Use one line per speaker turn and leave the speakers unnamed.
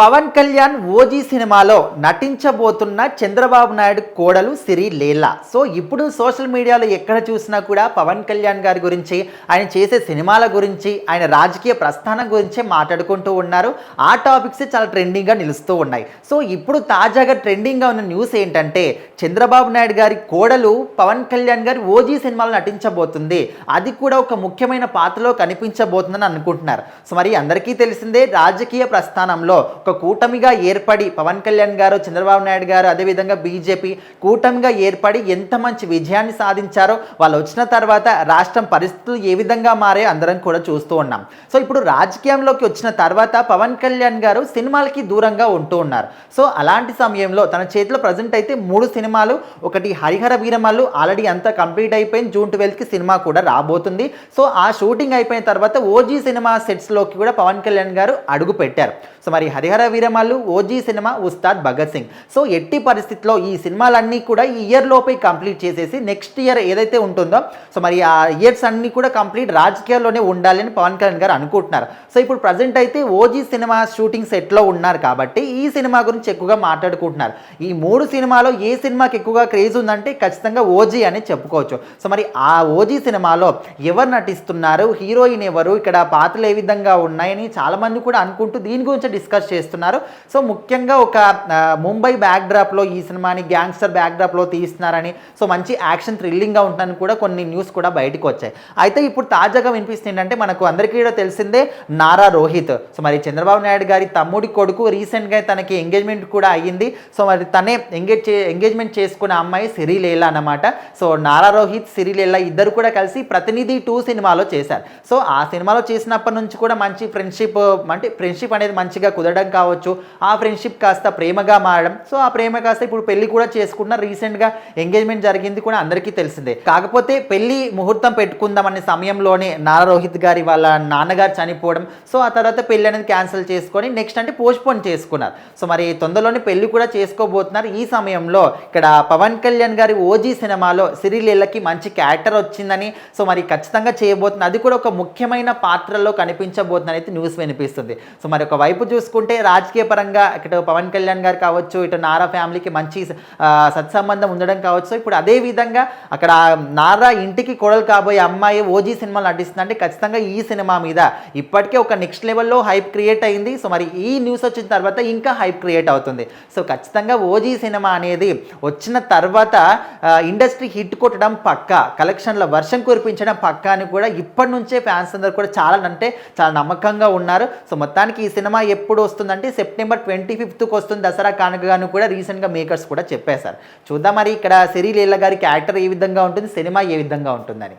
Pawan Kalyan OG సినిమాలో నటించబోతున్న చంద్రబాబు నాయుడు కోడలు సిరి లీలా. So ఇప్పుడు సోషల్ మీడియాలో ఎక్కడ చూసినా కూడా పవన్ కళ్యాణ్ గారి గురించి, ఆయన చేసే సినిమాల గురించి, ఆయన రాజకీయ ప్రస్థానం గురించే మాట్లాడుకుంటూ ఉన్నారు. ఆ టాపిక్స్ చాలా ట్రెండింగ్గా నిలుస్తూ ఉన్నాయి. సో ఇప్పుడు తాజాగా ట్రెండింగ్గా ఉన్న న్యూస్ ఏంటంటే, చంద్రబాబు నాయుడు గారి కోడలు పవన్ కళ్యాణ్ గారి ఓజీ సినిమాలో నటించబోతుంది. అది కూడా ఒక ముఖ్యమైన పాత్రలో కనిపించబోతుందని అనుకుంటున్నారు. సో మరి అందరికీ తెలిసిందే, రాజకీయ ప్రస్థానంలో ఒక కూటమిగా ఏర్పడి పవన్ కళ్యాణ్ గారు, చంద్రబాబు నాయుడు గారు, అదేవిధంగా బీజేపీ కూటమిగా ఏర్పడి ఎంత మంచి విజయాన్ని సాధించారో, వాళ్ళు వచ్చిన తర్వాత రాష్ట్రం పరిస్థితులు ఏ విధంగా మారాయో అందరం కూడా చూస్తూ ఉన్నాం. సో ఇప్పుడు రాజకీయంలోకి వచ్చిన తర్వాత పవన్ కళ్యాణ్ గారు సినిమాలకి దూరంగా ఉంటూ ఉన్నారు. సో అలాంటి సమయంలో తన చేతిలో ప్రజెంట్ అయితే 3 సినిమాలు, ఒకటి హరిహర వీరమల్లు ఆల్రెడీ అంతా కంప్లీట్ అయిపోయింది. జూన్ 12కి సినిమా కూడా రాబోతుంది. సో ఆ షూటింగ్ అయిపోయిన తర్వాత ఓజీ సినిమా సెట్స్లోకి కూడా పవన్ కళ్యాణ్ గారు అడుగు పెట్టారు. సో మరి Harihara Veeramallu, OG cinema, Ustaad Bhagat Singh. So ఎట్టి పరిస్థితిలో ఈ సినిమాలన్నీ కూడా ఈ ఇయర్ లోపే కంప్లీట్ చేసేసి నెక్స్ట్ ఇయర్ ఏదైతే ఉంటుందో, సో మరి ఆ ఇయర్స్ అన్నీ కూడా కంప్లీట్ రాజకీయాల్లోనే ఉండాలని పవన్ కళ్యాణ్ గారు అనుకుంటున్నారు. సో ఇప్పుడు ప్రజెంట్ అయితే ఓజీ సినిమా షూటింగ్ సెట్లో ఉన్నారు కాబట్టి ఈ సినిమా గురించి ఎక్కువగా మాట్లాడుకుంటున్నారు. ఈ 3 సినిమాలో ఏ సినిమాకి ఎక్కువగా క్రేజ్ ఉందంటే ఖచ్చితంగా ఓజీ అని చెప్పుకోవచ్చు. సో మరి ఆ ఓజీ సినిమాలో ఎవరు నటిస్తున్నారు, హీరోయిన్ ఎవరు, ఇక్కడ పాత్రలు ఏ విధంగా ఉన్నాయని చాలామంది కూడా అనుకుంటూ దీని గురించి డిస్కస్ చేస్తున్నారు. సో ముఖ్యంగా ఒక ముంబై బ్యాక్డ్రాప్లో ఈ సినిమాని గ్యాంగ్స్టర్ బ్యాక్డ్రాప్లో తీస్తున్నారని, సో మంచి యాక్షన్ థ్రిల్లింగ్గా ఉంటుందని కూడా కొన్ని న్యూస్ కూడా బయటకు వచ్చాయి. అయితే ఇప్పుడు తాజాగా వినిపిస్తుంది ఏంటంటే, మనకు అందరికీ కూడా తెలిసిందే నారా రోహిత్. సో మరి చంద్రబాబు నాయుడు గారి తమ్ముడి కొడుకు రీసెంట్గా తనకి ఎంగేజ్మెంట్ కూడా అయ్యింది. సో మరి తనే ఎంగేజ్మెంట్ చేసుకున్న అమ్మాయి సిరి లీలా అన్నమాట. సో నారా రోహిత్, సిరి లీలా ఇద్దరు కూడా కలిసి ప్రతినిధి 2 సినిమాలో చేశారు. సో ఆ సినిమాలో చేసినప్పటి నుంచి కూడా మంచి ఫ్రెండ్షిప్ అనేది మంచిగా కుదరడం కావచ్చు, ఆ ఫ్రెండ్షిప్ కాస్త ప్రేమగా మారడం, సో ఆ ప్రేమ కాస్త ఇప్పుడు పెళ్లి కూడా చేసుకున్న, రీసెంట్గా ఎంగేజ్మెంట్ జరిగింది కూడా అందరికీ తెలిసిందే. కాకపోతే పెళ్లి ముహూర్తం పెట్టుకుందాం అనే సమయంలోనే నారా రోహిత్ గారి వాళ్ళ నాన్నగారు చనిపోవడం, సో ఆ తర్వాత పెళ్లి అనేది క్యాన్సిల్ చేసుకొని నెక్స్ట్ అంటే పోస్ట్పోన్ చేసుకున్నారు. సో మరి తొందరలోనే పెళ్లి కూడా చేసుకోబోతున్నారు. ఈ సమయంలో ఇక్కడ పవన్ కళ్యాణ్ గారి ఓజీ సినిమాలో సిరి లీలకి మంచి క్యారెక్టర్ వచ్చిందని, సో మరి ఖచ్చితంగా చేయబోతుంది, అది కూడా ఒక ముఖ్యమైన పాత్రలో కనిపించబోతుందని అయితే న్యూస్ వినిపిస్తుంది. సో మరి ఒక వైపు చూసుకుంటే రాజకీయ పరంగా ఇటు పవన్ కళ్యాణ్ గారు కావచ్చు, ఇటు నారా ఫ్యామిలీకి మంచి సత్సంబంధం ఉండడం కావచ్చు. ఇప్పుడు అదే విధంగా అక్కడ నారా ఇంటికి కోడలు కాబోయే అమ్మాయి ఓజీ సినిమాలో నటిస్తుందంటే ఖచ్చితంగా ఈ సినిమా మీద ఇప్పటికే ఒక నెక్స్ట్ లెవెల్లో హైప్ క్రియేట్ అయింది. సో మరి ఈ న్యూస్ వచ్చిన తర్వాత ఇంకా హైప్ క్రియేట్ అవుతుంది. సో ఖచ్చితంగా ఓజీ సినిమా అనేది వచ్చిన తర్వాత ఇండస్ట్రీ హిట్ కొట్టడం పక్కా, కలెక్షన్ల వర్షం కురిపించడం పక్కా అని కూడా ఇప్పటి నుంచే ఫ్యాన్స్ అందరూ కూడా చాలా నమ్మకంగా ఉన్నారు. సో మొత్తానికి ఈ సినిమా ఎప్పుడు వస్తుందంటే సెప్టెంబర్ 25కి వస్తుంది, దసరా కానుకగాను కూడా రీసెంట్గా మేకర్స్ కూడా చెప్పేశారు. చూద్దాం మరి ఇక్కడ సిరి లీలా గారి క్యారెక్టర్ ఏ విధంగా ఉంటుంది, సినిమా ఏ విధంగా ఉంటుందని.